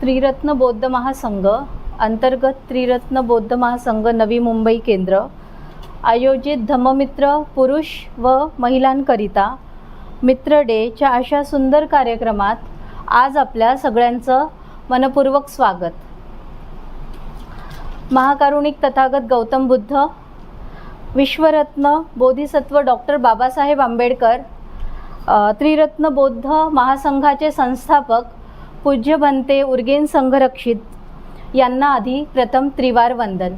त्रिरत्न बौद्ध महासंघ अंतर्गत त्रिरत्न बौद्ध महासंघ नवी मुंबई केंद्र आयोजित धम्ममित्र पुरुष व महिलांकरिता मित्र डेच्या अशा सुंदर कार्यक्रमात आज आपल्या सगळ्यांचं मनपूर्वक स्वागत। महाकारुणिक तथागत गौतम बुद्ध, विश्वरत्न बोधिसत्व डॉक्टर बाबासाहेब आंबेडकर, त्रिरत्न बौद्ध महासंघाचे संस्थापक पूज्य भंते उर्गेन संघरक्षित यांना आधी प्रथम त्रिवार वंदन।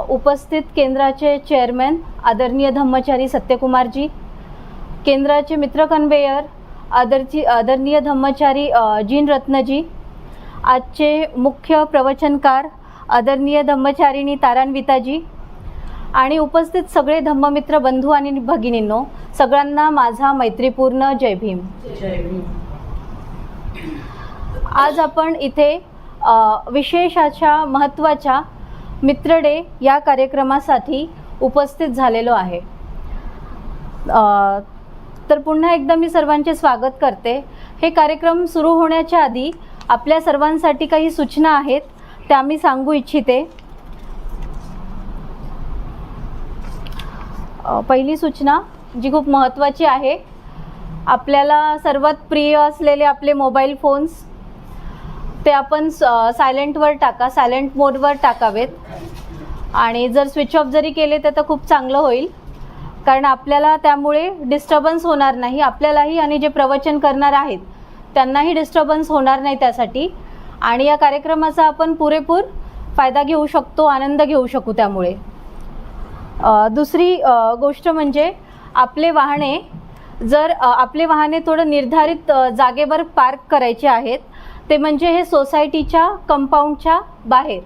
उपस्थित केंद्राचे चेअरमॅन आदरणीय धम्मचारी सत्यकुमारजी, केंद्राचे मित्र कन्व्हेयर आदरणीय धम्मचारी जीन रत्नजी, आजचे मुख्य प्रवचनकार आदरणीय धम्मचारिणी तारान्विताजी आणि उपस्थित सगळे धम्ममित्र बंधू आणि भगिनींनो, सगळ्यांना माझा मैत्रीपूर्ण जय भीम। आज आपण इथे विशेष अशा महत्त्वाच्या मित्र डे या कार्यक्रमासाठी उपस्थित झालेलो आहे। तर पुन्हा एकदा मी सर्वांचे स्वागत करते। हे कार्यक्रम सुरू होण्याच्या आधी आपल्या सर्वांसाठी काही सूचना आहेत, त्या मी सांगू इच्छिते। पहिली सूचना जी खूप महत्त्वाची आहे, आपल्याला सर्वात प्रिय असलेले आपले मोबाईल फोन्स ते आपण सायलेंटवर टाका, सायलेंट मोडवर टाकावेत आणि जर स्विच ऑफ जरी केले तर खूप चांगलं होईल, कारण आपल्याला त्यामुळे डिस्टर्बन्स होणार नाही, आपल्यालाही आणि जे प्रवचन करणार आहेत त्यांनाही डिस्टर्बन्स होणार नाही त्यासाठी, आणि या कार्यक्रमाचा आपण पुरेपूर फायदा घेऊ शकतो, आनंद घेऊ शकू। त्यामुळे दुसरी गोष्ट म्हणजे आपले वाहने थोडं निर्धारित जागेवर पार्क करायचे आहेत, ते म्हणजे हे सोसायटीच्या कंपाऊंडच्या बाहेर,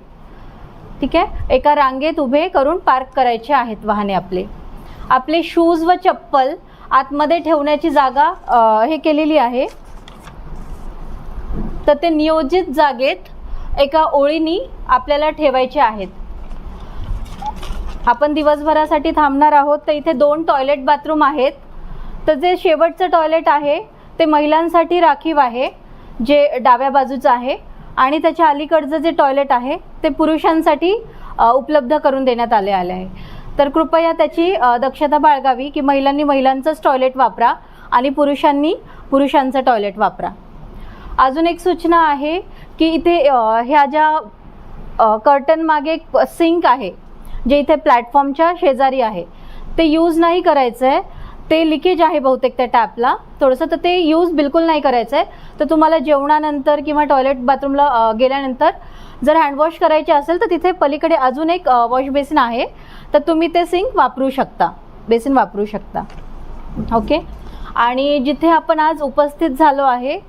ठीक आहे, एका रांगेत उभे करून पार्क करायचे आहेत वाहने। आपले शूज व चप्पल आतमध्ये ठेवण्याची जागा हे केलेली आहे, तर ते नियोजित जागेत एका ओळीने आपल्याला ठेवायचे आहेत। आपण दिवसभरासाठी थांबणार आहोत, तर इथे 2 टॉयलेट बाथरूम आहेत। तर जे शेवटचं टॉयलेट आहे ते महिलांसाठी राखीव आहे, जे डाव्या बाजूचं आहे, आणि त्याच्या अलीकडचं जे टॉयलेट आहे ते पुरुषांसाठी उपलब्ध करून देण्यात आले आहे। तर कृपया त्याची दक्षता बाळगावी की महिलांनी महिलांचंच टॉयलेट वापरा आणि पुरुषांनी पुरुषांचं टॉयलेट वापरा। अजून एक सूचना आहे की इथे ह्या ज्या कर्टन मागे एक सिंक आहे, जे इथे प्लॅटफॉर्मच्या शेजारी आहे, ते यूज नाही करायचं आहे, ते लिकेज आहे बहुतेक त्या टॅपला थोडंसं, तर ते यूज बिलकुल नाही करायचं आहे। तर तुम्हाला जेवणानंतर किंवा टॉयलेट बाथरूमला गेल्यानंतर जर हँडवॉश करायचे असेल तर तिथे पलीकडे अजून एक वॉश बेसिन आहे, तर तुम्ही ते सिंक वापरू शकता, बेसिन वापरू शकता। ओके, आणि जिथे आपण आज उपस्थित झालो आहे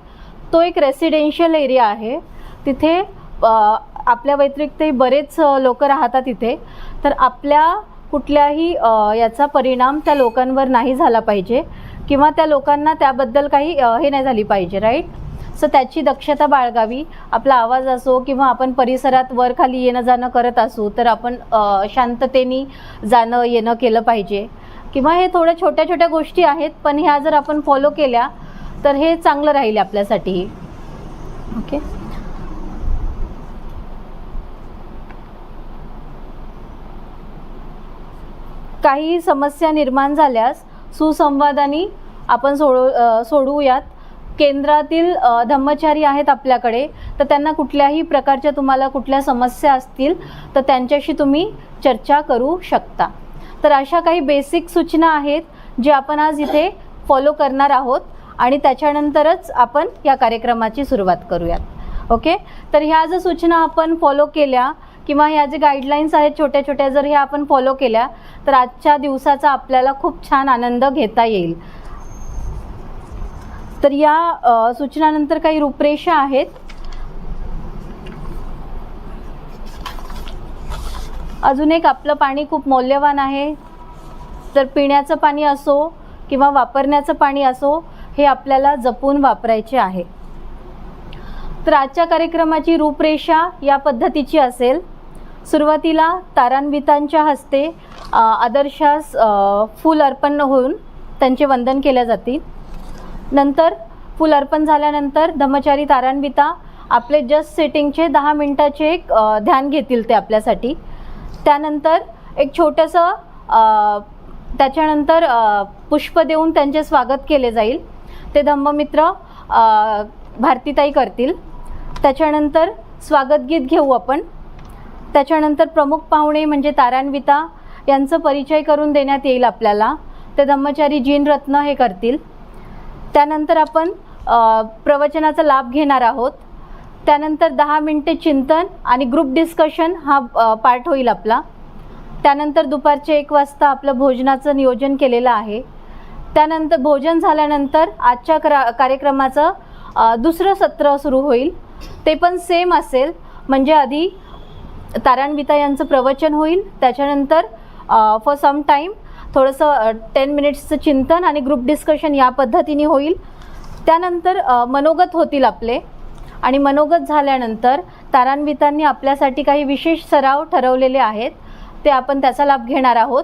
तो एक रेसिडेन्शियल एरिया आहे, तिथे आपल्या व्यतिरिक्तही बरेच लोक राहतात इथे, तर आपल्या कुठल्याही याचा परिणाम त्या लोकांवर नाही झाला पाहिजे किंवा त्या लोकांना त्याबद्दल काही हे नाही झाली पाहिजे, राईट। सो त्याची दक्षता बाळगावी। आपला आवाज असो किंवा आपण परिसरात वर खाली येणं जाणं करत असू तर आपण शांततेने जाणं येणं केलं पाहिजे, किंवा हे थोड्या छोट्या छोट्या गोष्टी आहेत, पण ह्या जर आपण फॉलो केल्या तर हे चांगलं राहील आपल्यासाठी। ओके, काही समस्या निर्माण झाल्यास सुसंवादाने आपण सोडवूयात। केंद्रातील धम्मचारी आहेत आपल्याकडे, तर त्यांना कुठल्याही प्रकारच्या तुम्हाला कुठल्या समस्या असतील तर त्यांच्याशी तुम्ही चर्चा करू शकता। तर अशा काही बेसिक सूचना आहेत जे आपण आज इथे फॉलो करणार आहोत आणि त्याच्यानंतरच आपण या कार्यक्रमाची सुरुवात करूयात। ओके, तर ह्या जर सूचना आपण फॉलो केल्या किंवा ह्या जे गाईडलाईन्स आहेत छोट्या छोट्या, जर ह्या आपण फॉलो केल्या तर आजच्या दिवसाचा आपल्याला खूप छान आनंद घेता येईल। तर या सूचनानंतर काही रूपरेषा आहेत। अजून एक, आपलं पाणी खूप मौल्यवान आहे, तर पिण्याचं पाणी असो किंवा वापरण्याचं पाणी असो, हे आपल्याला जपून वापरायचे आहे। तर आजच्या कार्यक्रमाची रूपरेषा या पद्धतीची असेल। सुरुवातीला तारान्वितांच्या हस्ते आदर्शास फूल अर्पण होऊन त्यांचे वंदन केले जातील। नंतर फूल अर्पण झाल्यानंतर धम्मचारी तारान्विता आपले जस्ट सिटिंगचे 10 मिनिटाचे एक ध्यान घेतील ते आपल्यासाठी. त्यानंतर एक छोटंसं त्याच्यानंतर पुष्प देऊन त्यांचे स्वागत केले जाईल. ते धम्ममित्र भारतीताई करतील. त्याच्यानंतर स्वागत गीत घेऊ आपण. त्याच्यानंतर प्रमुख पाहुणे म्हणजे तारान्विता यांचं परिचय करून देण्यात येईल आपल्याला. ते धम्मचारी जीनरत्न हे करतील. त्यानंतर आपण प्रवचनाचा लाभ घेणार आहोत. त्यानंतर 10 मिनिटे चिंतन आणि ग्रुप डिस्कशन हा पार्ट होईल आपला. त्यानंतर दुपारचे 1 वाजता आपलं भोजनाचं नियोजन केलेलं आहे. त्यानंतर भोजन झाल्यानंतर आजच्या कार्यक्रमाचं दुसरं सत्र सुरू होईल. ते पण सेम असेल, म्हणजे आधी तारान्विता यांचं प्रवचन होईल. त्याच्यानंतर फॉर सम टाईम थोडंसं 10 मिनिट्सचं चिंतन आणि ग्रुप डिस्कशन या पद्धतीने होईल. त्यानंतर मनोगत होतील आपले. आणि मनोगत झाल्यानंतर तारान्वितांनी आपल्यासाठी काही विशेष सराव ठरवलेले आहेत, ते आपण त्याचा लाभ घेणार आहोत.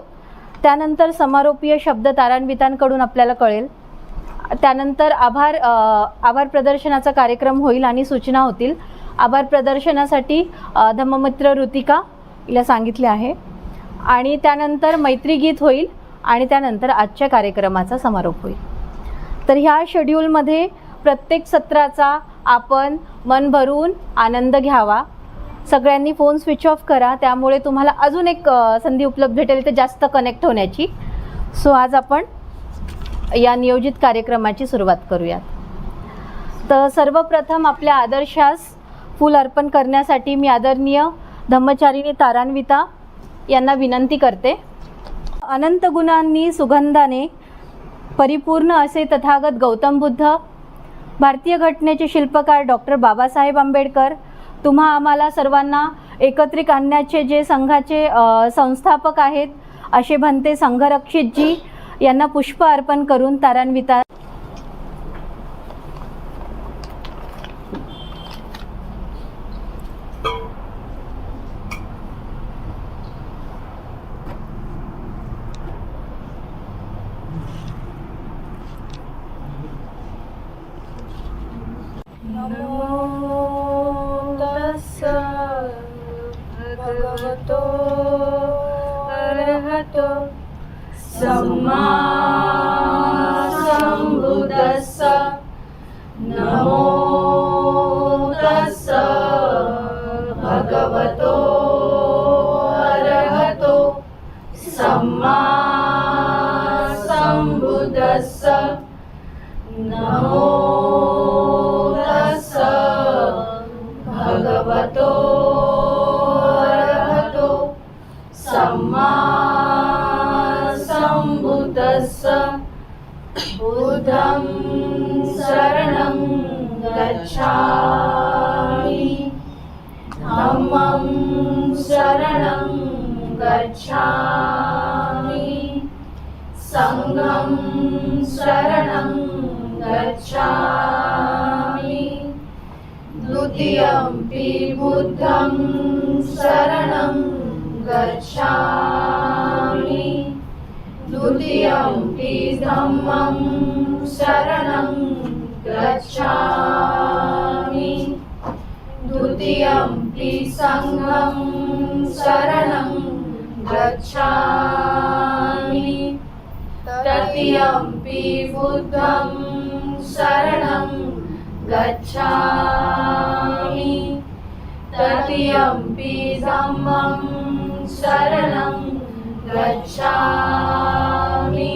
त्यानंतर समारोपीय शब्द तारान्वितांकडून आपल्याला कळेल. त्यानंतर आभार प्रदर्शनाचा कार्यक्रम होईल आणि सूचना होतील. आभार प्रदर्शनासाठी धम्ममित्र ऋतिका हिला सांगितले आहे. आणि त्यानंतर मैत्री गीत होईल आणि त्यानंतर आजच्या कार्यक्रमाचा समारोप होईल. तर ह्या शेड्यूलमध्ये प्रत्येक सत्राचा आपण मन भरून आनंद घ्यावा. सगळ्यांनी फोन स्विच ऑफ करा, त्यामुळे तुम्हाला अजून एक संधी उपलब्ध भेटेल ते जास्त कनेक्ट होण्याची. सो आज आपण या नियोजित कार्यक्रमाची सुरुवात करूयात. तर सर्वप्रथम आपल्या आदर्शास फूल अर्पण करण्यासाठी मी आदरणीय धम्मचारिणी तारान्विता यांना विनंती करते. अनंत गुणांनी सुगंधाने परिपूर्ण असे तथागत गौतम बुद्ध, भारतीय घटनेचे शिल्पकार डॉक्टर बाबासाहेब आंबेडकर, तुम्हा आम्हाला सर्वांना एकत्रित आणण्याचे जे संघाचे संस्थापक आहेत असे भंते संघरक्षितजी यांना पुष्प अर्पण करून तारान्विता भगवतो अरहतो सम्मा संबुद्दस्स नमो तस्स भगवतो अरहतो सम्मा संबुद्दस्स नमो तस्स भगवतो सम्मा संबुद्दस्स. बुद्धं शरणं गच्छामि, धम्मं शरणं गच्छामि, संघं शरणं गच्छामि, द्वितीयंपि बुद्धं शरणं गच्छामि, द्वितीयंपि धम्मं शरणं गच्छामि, द्वितीयंपि संघं शरणं गच्छामि, तृतीयंपि बुद्धं शरणं गच्छामि, तृतीयंपि धम्मं शरणं गच्छामि,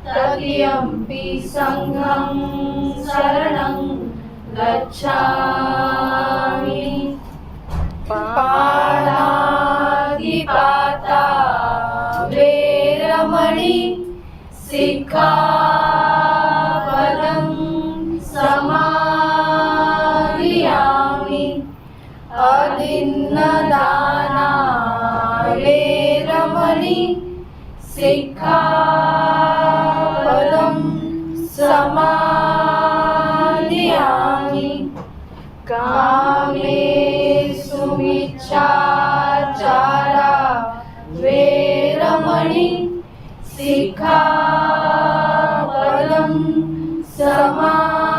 तृतीयंपि संघं शरणं गच्छामि. पाणातिपाता वेरमणि सिक्खापदं समादियामि, अदिन्नदाना वेरमणि सिक्खापदं समादियामि, कामेषु मिच्छाचारा वेरमणि सिक्खापदं समादियामि.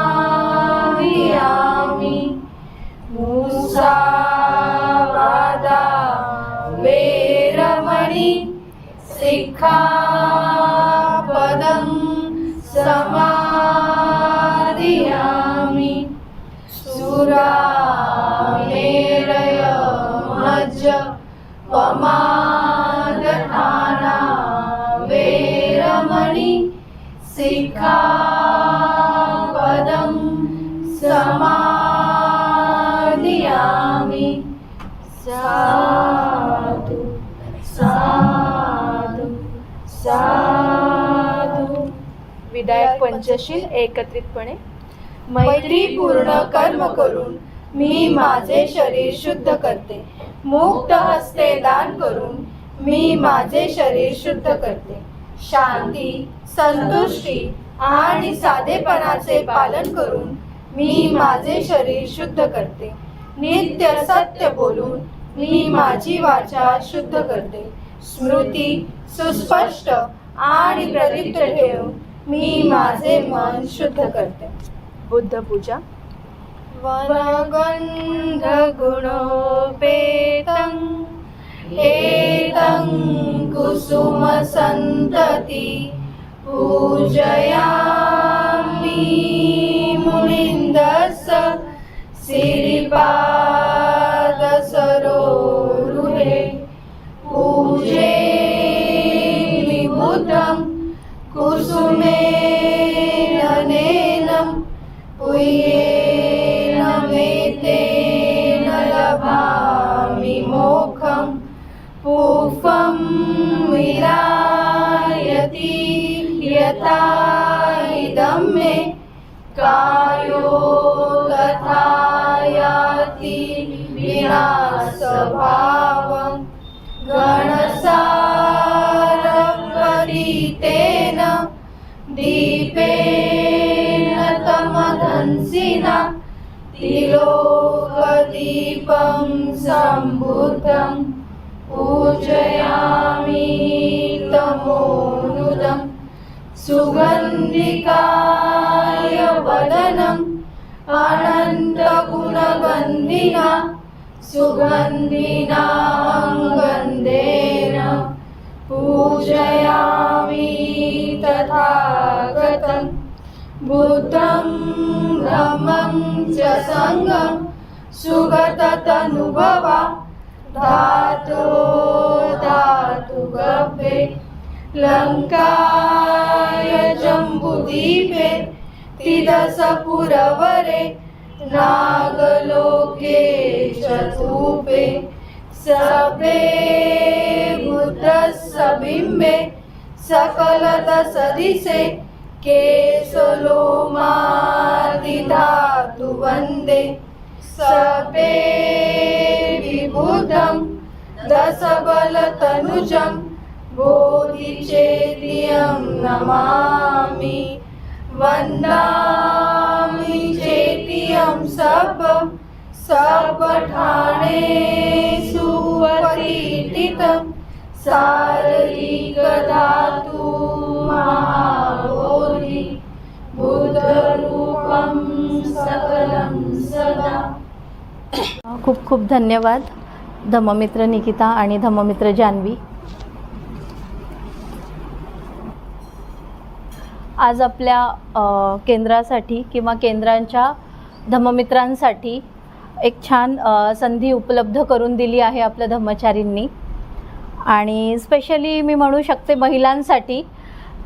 विसर्जशील एकत्रितपणे. मैत्रीपूर्ण कर्म करून मी माझे शरीर शुद्ध करते. मुक्त हस्ते दान करून मी माझे शरीर शुद्ध करते. शांती, संतुष्टी आणि साधेपणाचे पालन करून मी माझे शरीर शुद्ध करते. नित्य सत्य बोलून मी माझी वाचा शुद्ध करते. स्मृती सुस्पष्ट आणि प्रदीप्त ठेवून मी माझे मन शुद्ध करते. बुद्ध पूजा. वनगंध गुणोपेतं एतं कुसुम संतति पूजयामि मुनिन्दस्स सिरिपाद सरोरुहे. पूजे बुद्धं कुसुमेन नयनं पूयेन मेतेन लभामि मोक्षं. पुष्पं विरायति यथा इदं मे कायो तथा याति विनाशभावं. गणसारपरितेन दीपेन तमदंसिना तिलोकदीपं सम्बुद्धं पूजयामि तमोनुदं. सुगन्धिकाय वदनम् अनन्तगुणगन्धिना सुगन्धिना गन्धेन पूजयामि तथागतं. बुद्धं धम्मं च संघं सुगततनुभवा धातो धातु गभ्ये. लंकाय जम्बुदीपे तिदसपुरवरे नागलोके चतुपे. सबे बुद्धस्सबिम्बे सकलदसदिशे केशलोमादिधातु वन्दे. सबे विबुधं दशबलतनुजं बोधिचेतियं नमामि. वन्दामि चेतियं सर्वठाणेषु पतितं. सारयिकधातु महाबोधि बुद्धरूपं सकलं सदा. खूप खूप धन्यवाद धम्ममित्र निकिता आणि धम्ममित्र जान्हवी. आज आपल्या केंद्रासाठी किंवा केंद्रांच्या धम्ममित्रांसाठी एक छान संधी उपलब्ध करून दिली आहे आपल्या धम्मचारींनी. आणि स्पेशली मी म्हणू शकते महिलांसाठी,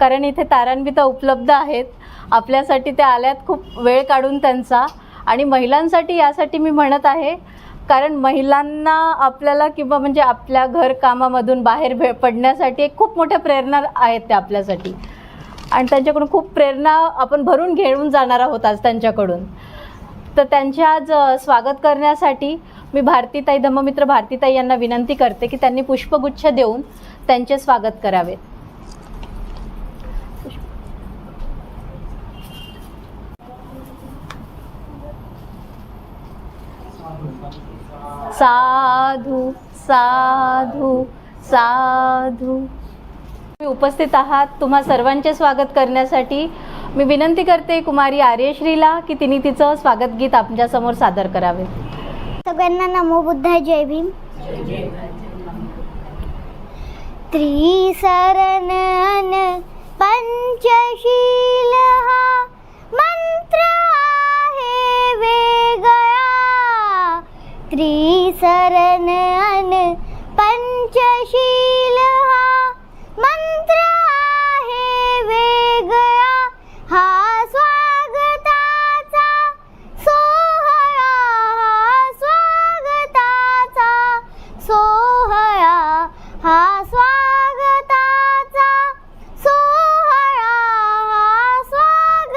कारण इथे तारान्विता उपलब्ध आहेत आपल्यासाठी. त्या आल्यात खूप वेळ काढून त्यांचा. आणि महिलांसाठी यासाठी मी म्हणत आहे कारण महिलांना आपल्याला किंवा म्हणजे आपल्या घरकामामधून बाहेर पडण्यासाठी एक खूप मोठ्या प्रेरणा आहेत त्या आपल्यासाठी. आणि त्यांच्याकडून खूप प्रेरणा आपण भरून घेऊन जाणार आहोत आज त्यांच्याकडून. तर त्यांचे आज स्वागत करण्यासाठी मी भारतीताई धम्ममित्र भारतीताई यांना विनंती करते की त्यांनी पुष्पगुच्छ देऊन त्यांचे स्वागत करावे. साधू साधू साधू. उपस्थित आहात तुम्हा सर्वांचे स्वागत करण्यासाठी मी विनंती करते कुमारी आर्यश्रीला की तिने तिचं स्वागत गीत आमच्यासमोर सादर करावे. सगळ्यांना नमो बुद्धाय, जय भीम. त्रिसरण पंचशील हा मंत्र आहे वेगळा. त्रिसरण पंचशील हा मंत्र आहे वेगळा. हा स्वागताचा सोहळा, हा स्वागताचा सोहळा, हा स्वागताचा सोहळा, हा स्वागताचा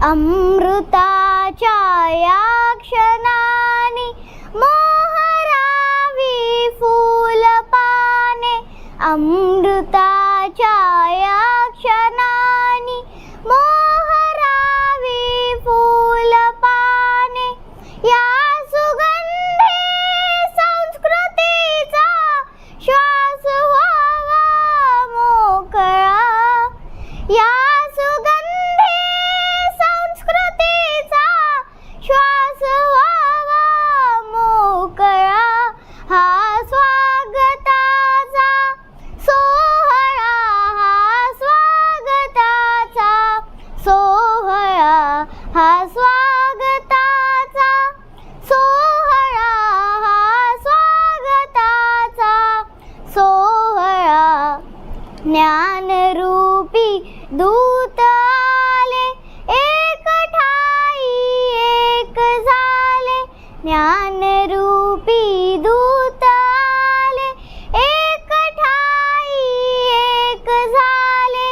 अमृताच्या या क्षणानी मोहरावी फुलपाने, अमृताच्या या क्षणानी मोहरावी फुलपाने, या सुगंधी संस्कृतीचा श्वास व्हावा मोकळा, या सुगंधी संस्कृतीचा श्वास व्हावा मोकळा, हा स्वागताचा सोहळा, हा स्वागताचा सोहळा, हा स्वागताचा सोहळा, हा स्वागताचा सोहळा. ज्ञानरूपी दूत आले, एक ठाई एक झाले, ज्ञानरूपी दूत आले, एक ठाई एक झाले,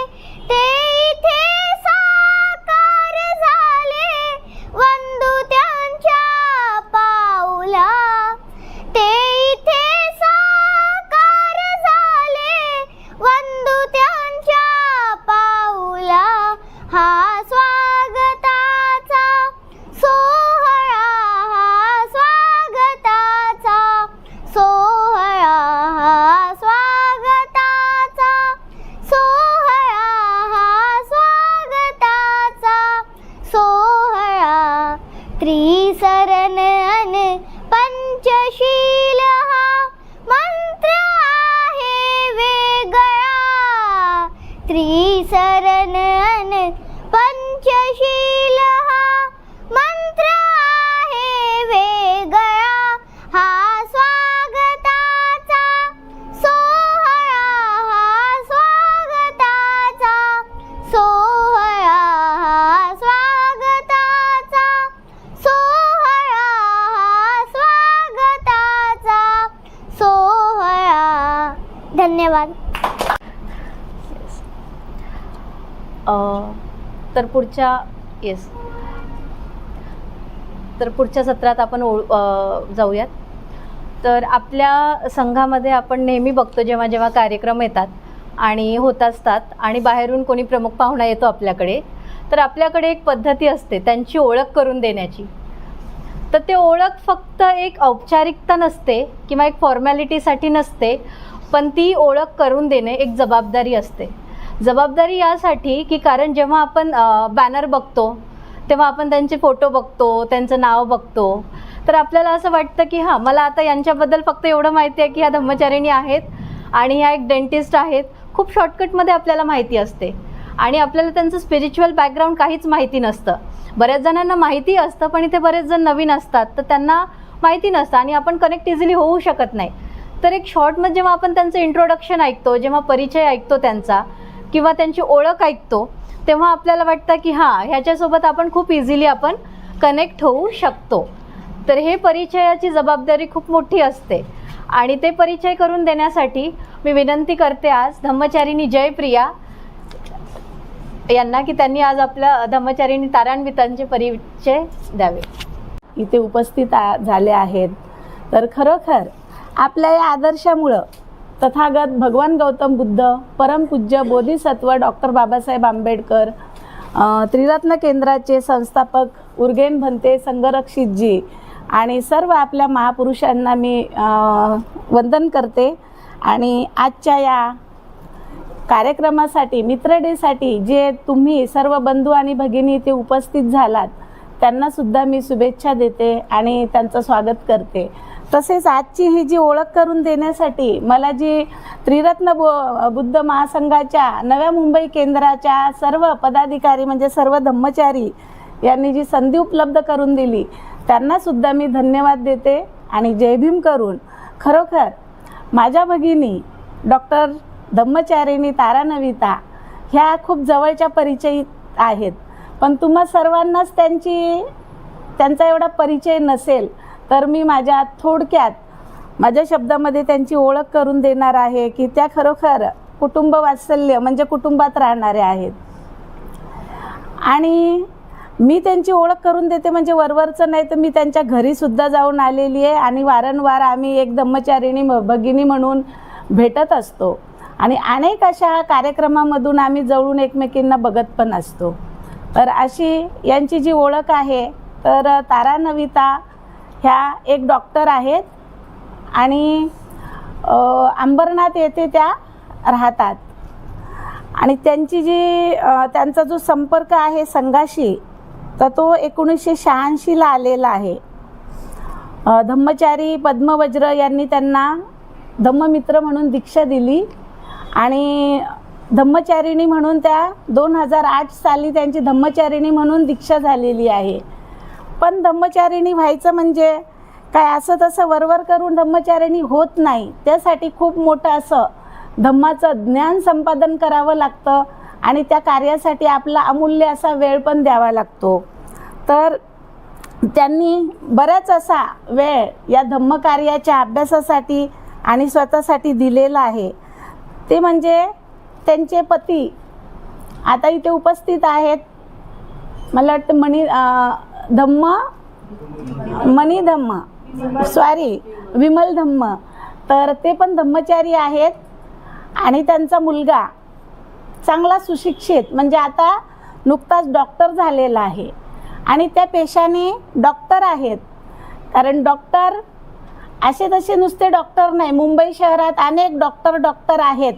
ते इथे साकार झाले वंदू त्यांच्या पाऊला, ते इथे साकार झाले वंदू त्यांच्या पाऊला, हा स्वागताचा सोहळा, हा स्वागताचा सोहळा, हा स्वागताचा सोहळा, हा स्वागताचा सोहळा. त्रिसरण अन पंचशील हा मंत्र आहे वेगळा, त्रिसरण अन पंचशील हा मंत्र आहे वेगळा, हा स्वागताचा सोहळा, हा स्वागताचा सोहळा, हा स्वागताचा सोहळा, हा स्वागताचा सोहळा. धन्यवाद. तर पुढच्या सत्रात आपण जाऊयात. तर आपल्या संघामध्ये आपण नेहमी बघतो जेव्हा जेव्हा कार्यक्रम येतात आणि होत असतात आणि बाहेरून कोणी प्रमुख पाहुणा येतो आपल्याकडे, तर आपल्याकडे एक पद्धती असते त्यांची ओळख करून देण्याची. तर ते ओळख फक्त एक औपचारिकता नसते किंवा एक फॉर्मॅलिटीसाठी नसते, पण ती ओळख करून देणे एक जबाबदारी असते. जबाबदारी यासाठी की कारण जेव्हा आपण बॅनर बघतो तेव्हा आपण त्यांचे फोटो बघतो, त्यांचं नाव बघतो, तर आपल्याला असं वाटतं की हां, मला आता यांच्याबद्दल फक्त एवढं माहिती आहे की ह्या धम्मचारिणी आहेत आणि ह्या एक डेंटिस्ट आहेत. खूप शॉर्टकटमध्ये आपल्याला माहिती असते आणि आपल्याला त्यांचं स्पिरिच्युअल बॅकग्राऊंड काहीच माहिती नसतं. बऱ्याच जणांना माहिती असतं पण इथे बरेच जण नवीन असतात, तर त्यांना माहिती नसतं आणि आपण कनेक्ट इझिली होऊ शकत नाही. तर एक शॉर्टमध्ये जेव्हा आपण त्यांचं इंट्रोडक्शन ऐकतो, जेव्हा परिचय ऐकतो त्यांचा किंवा त्यांची ओळख ऐकतो, तेव्हा आपल्याला वाटतं की हां, ह्याच्यासोबत आपण खूप इझिली आपण कनेक्ट होऊ शकतो. तर हे परिचयाची जबाबदारी खूप मोठी असते आणि ते परिचय करून देण्यासाठी मी विनंती करते आज धम्मचारिणी जयप्रिया यांना की त्यांनी आज आपल्या धम्मचारिणी तारान्वितांचे परिचय द्यावे. इथे उपस्थित झाले आहेत. तर खरोखर आपल्या या आदर्शामुळं तथागत भगवान गौतम बुद्ध, परमपूज्य बोधिसत्व डॉक्टर बाबासाहेब आंबेडकर, त्रिरत्न केंद्राचे संस्थापक उर्गेन भंते संगरक्षितजी आणि सर्व आपल्या महापुरुषांना मी वंदन करते. आणि आजच्या या कार्यक्रमासाठी, मित्र डेसाठी जे तुम्ही सर्व बंधू आणि भगिनी इथे उपस्थित झालात, त्यांनासुद्धा मी शुभेच्छा देते आणि त्यांचं स्वागत करते. तसेच आजची ही जी ओळख करून देण्यासाठी मला जी त्रिरत्न बुद्ध महासंघाच्या नव्या मुंबई केंद्राच्या सर्व पदाधिकारी म्हणजे सर्व धम्मचारी यांनी जी संधी उपलब्ध करून दिली, त्यांनासुद्धा मी धन्यवाद देते आणि जय भीम करून खरोखर माझ्या भगिनी डॉक्टर धम्मचारिणी तारान्विता ह्या खूप जवळच्या परिचयित आहेत, पण तुम्हा सर्वांनाच त्यांचा एवढा परिचय नसेल, तर मी माझ्या थोडक्यात माझ्या शब्दामध्ये त्यांची ओळख करून देणार आहे की त्या खरोखर कुटुंब वात्सल्य म्हणजे कुटुंबात राहणारे आहेत. आणि मी त्यांची ओळख करून देते म्हणजे वरवरचं नाही तर मी त्यांच्या घरीसुद्धा जाऊन आलेली आहे आणि वारंवार आम्ही एक धम्मचारिणी भगिनी म्हणून भेटत असतो आणि अनेक अशा कार्यक्रमामधून आम्ही जवळून एकमेकींना बघत पण असतो. तर अशी यांची जी ओळख आहे तर तारा नविता ह्या एक डॉक्टर आहेत आणि अंबरनाथ येथे त्या राहतात आणि त्यांची त्यांचा जो संपर्क आहे संघाशी तर तो 1986ला आलेला आहे. धम्मचारी पद्मवज्र यांनी त्यांना धम्ममित्र म्हणून दीक्षा दिली आणि धम्मचारिणी म्हणून त्या 2008 साली त्यांची धम्मचारिणी म्हणून दीक्षा झालेली आहे. पण धम्मचारिणी व्हायचं म्हणजे काय असं तसं वरवर करून धम्मचारिणी होत नाही. त्यासाठी खूप मोठं असं धम्माचं ज्ञान संपादन करावं लागतं आणि त्या कार्यासाठी आपला अमूल्य असा वेळ पण द्यावा लागतो. तर त्यांनी बराच असा वेळ या धम्मकार्याच्या अभ्यासासाठी आणि स्वतःसाठी दिलेला आहे. ते म्हणजे त्यांचे पती आता इथे उपस्थित आहेत. मला वाटतं विमल धम्म. तर ते पण धम्मचारी आहेत आणि त्यांचा मुलगा चांगला सुशिक्षित म्हणजे आता नुकताच डॉक्टर झालेला आहे आणि त्या पेशाने डॉक्टर आहेत. कारण डॉक्टर असे तसे नुसते डॉक्टर नाही, मुंबई शहरात अनेक डॉक्टर आहेत,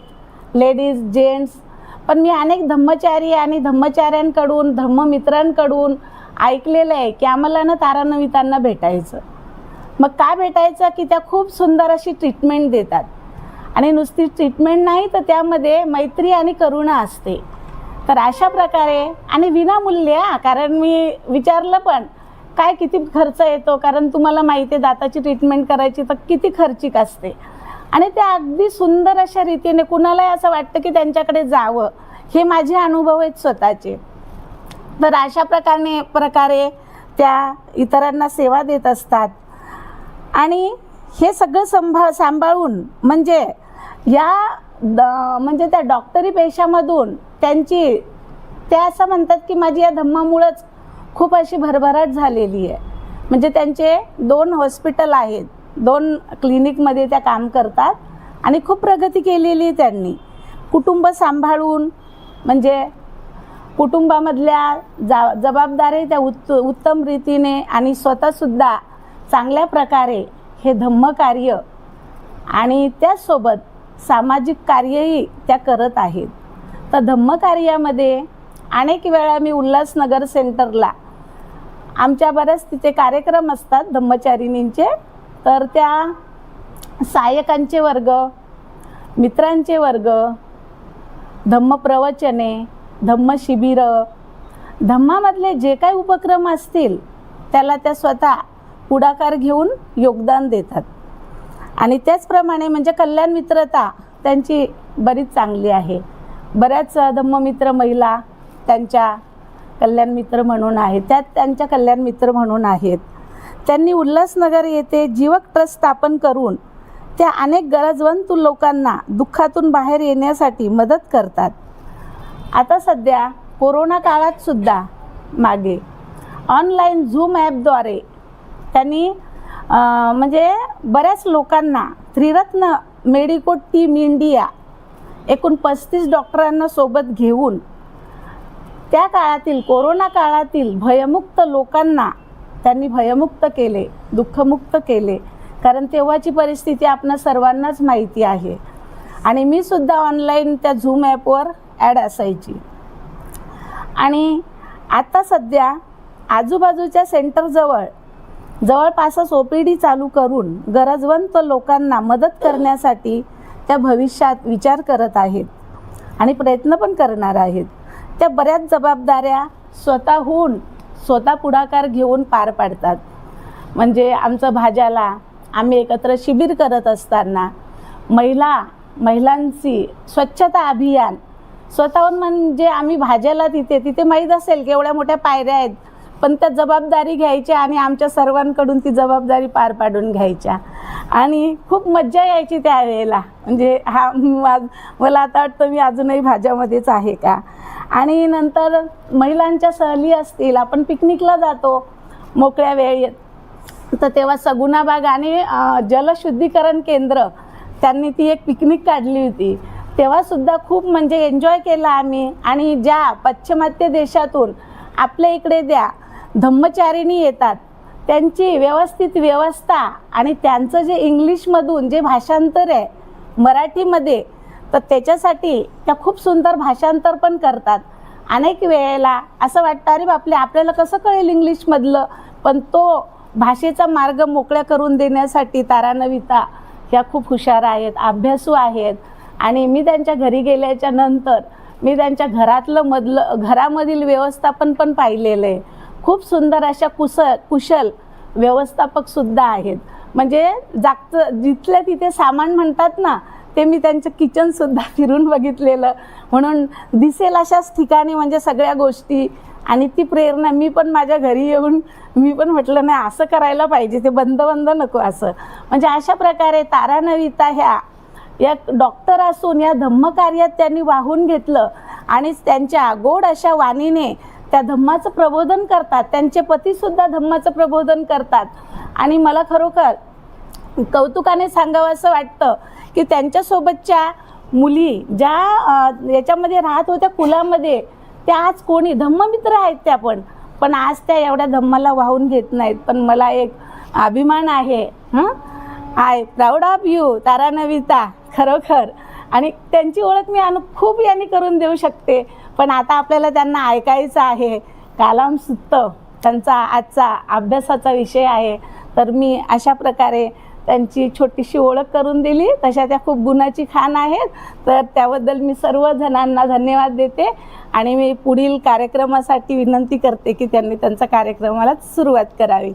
लेडीज जेंट्स. पण मी अनेक धम्मचारी आणि धम्मचार्यांकडून धम्ममित्रांकडून ऐकलेलं आहे की आम्हाला ना तारा नवितांना भेटायचं. मग का भेटायचं की त्या खूप सुंदर अशी ट्रीटमेंट देतात आणि नुसती ट्रीटमेंट नाही तर त्यामध्ये मैत्री आणि करुणा असते. तर अशा प्रकारे आणि विनामूल्य, कारण मी विचारलं पण काय किती खर्च येतो, कारण तुम्हाला माहिती आहे दाताची ट्रीटमेंट करायची तर किती खर्चिक असते आणि त्या अगदी सुंदर अशा रीतीने कुणालाही असं वाटतं की त्यांच्याकडे जावं. हे माझे अनुभव आहेत स्वतःचे. तर अशा प्रकारे त्या इतरांना सेवा देत असतात आणि हे सगळं सांभाळून म्हणजे म्हणजे त्या डॉक्टरी पेशामधून त्या असं म्हणतात की माझी या धम्मामुळंच खूप अशी भरभराट झालेली आहे. म्हणजे त्यांचे 2 हॉस्पिटल आहेत, 2 क्लिनिकमध्ये त्या काम करतात आणि खूप प्रगती केलेली त्यांनी. कुटुंब सांभाळून म्हणजे कुटुंबामधल्या जबाबदारी त्या उत्तम रीतीने आणि स्वतःसुद्धा चांगल्या प्रकारे हे धम्मकार्य आणि त्याचसोबत सामाजिक कार्यही त्या करत आहेत. तर धम्मकार्यामध्ये अनेक वेळा मी उल्हासनगर सेंटरला आमच्या बऱ्याच तिथे कार्यक्रम असतात धम्मचारिणींचे. तर त्या सहाय्यकांचे वर्ग, मित्रांचे वर्ग, धम्मप्रवचने, धम्मशिबिरं, धम्मामधले जे काही उपक्रम असतील त्याला त्या स्वतः पुढाकार घेऊन योगदान देतात. आणि त्याचप्रमाणे म्हणजे कल्याण मित्रता त्यांची बरीच चांगली आहे. बऱ्याच धम्ममित्र महिला त्यांच्या कल्याण मित्र म्हणून आहेत, त्यात त्यांच्या कल्याण मित्र म्हणून आहेत. त्यांनी उल्हासनगर येथे जीवक ट्रस्ट स्थापन करून त्या अनेक गरजवंत लोकांना दुःखातून बाहेर येण्यासाठी मदत करतात. आता सध्या कोरोना काळात सुद्धा मागे ऑनलाईन झूम ॲपद्वारे त्यांनी म्हणजे बऱ्याच लोकांना त्रिरत्न मेडिकोट टीम इंडिया एकूण 35 डॉक्टरांना सोबत घेऊन त्या काळातील कोरोना काळातील भयमुक्त लोकांना त्यांनी भयमुक्त केले, दुःखमुक्त केले. कारण तेव्हाची परिस्थिती आपणा सर्वांनाच माहिती आहे आणि मी सुद्धा ऑनलाईन त्या झूम ॲपवर ॲड असायची. आणि आता सध्या आजूबाजूच्या सेंटरजवळ जवळपासच OPD चालू करून गरजवंत लोकांना मदत करण्यासाठी त्या भविष्यात विचार करत आहेत आणि प्रयत्न पण करणार आहेत. त्या बऱ्याच जबाबदाऱ्या स्वतः पुढाकार घेऊन पार पाडतात. म्हणजे आमचं भाज्याला आम्ही एकत्र शिबिर करत असताना महिलांची स्वच्छता अभियान स्वतःहून म्हणजे आम्ही भाज्याला तिथे माहीत असेल की एवढ्या मोठ्या पायऱ्या आहेत, पण त्या जबाबदारी घ्यायच्या आणि आमच्या सर्वांकडून ती जबाबदारी पार पाडून घ्यायच्या आणि खूप मज्जा यायची त्यावेळेला. म्हणजे मला आता वाटतं मी अजूनही भाज्यामध्येच आहे का. आणि नंतर महिलांच्या सहली असतील, आपण पिकनिकला जातो मोकळ्या वेळेत, तर तेव्हा सगुणाबाग आणि जलशुद्धीकरण केंद्र त्यांनी ती एक पिकनिक काढली होती. तेव्हासुद्धा खूप म्हणजे एन्जॉय केला आम्ही. आणि ज्या पाश्चिमात्य देशातून आपल्या इकडे द्या धम्मचारिणी येतात, त्यांची व्यवस्थित व्यवस्था आणि त्यांचं जे इंग्लिशमधून जे भाषांतर आहे मराठीमध्ये, तर त्याच्यासाठी त्या खूप सुंदर भाषांतर पण करतात. अनेक वेळेला असं वाटतं अरे बापले आपल्याला कसं कळेल इंग्लिशमधलं, पण तो भाषेचा मार्ग मोकळ्या करून देण्यासाठी तारानविता ह्या खूप हुशार आहेत, अभ्यासू आहेत. आणि मी त्यांच्या घरी गेल्याच्या नंतर मी त्यांच्या घरामधील व्यवस्थापन पण पाहिलेलं आहे. खूप सुंदर अशा कुशल व्यवस्थापकसुद्धा आहेत. म्हणजे जिथल्या तिथे सामान म्हणतात ना, ते मी त्यांचं किचनसुद्धा फिरून बघितलेलं. म्हणून दिसेल अशाच ठिकाणी म्हणजे सगळ्या गोष्टी, आणि ती प्रेरणा मी पण माझ्या घरी येऊन मी पण म्हटलं नाही असं करायला पाहिजे, ते बंद नको असं. म्हणजे अशा प्रकारे तारानविता ह्या एक डॉक्टर असून या धम्मकार्यात त्यांनी वाहून घेतलं आणि त्यांच्या गोड अशा वाणीने त्या धम्माचं प्रबोधन करतात. त्यांचे पतीसुद्धा धम्माचं प्रबोधन करतात. आणि मला खरोखर कौतुकाने सांगावं असं वाटतं की त्यांच्यासोबतच्या मुली ज्या याच्यामध्ये राहत होत्या कुलामध्ये, त्या आज कोणी धम्ममित्र आहेत त्या पण आज त्या एवढ्या धम्माला वाहून घेत नाहीत. पण मला एक अभिमान आहे, आय प्राऊड ऑफ यू तारानविता, खरोखर. आणि त्यांची ओळख मी खूप यांनी करून देऊ शकते, पण आता आपल्याला त्यांना ऐकायचं आहे. कालाम सुत्त त्यांचा आजचा अभ्यासाचा विषय आहे, तर मी अशा प्रकारे त्यांची छोटीशी ओळख करून दिली. तशा त्या खूप गुणाची खाण आहेत, तर त्याबद्दल मी सर्व जणांना धन्यवाद देते. आणि मी पुढील कार्यक्रमासाठी विनंती करते की त्यांनी त्यांचा कार्यक्रमाला सुरुवात करावी.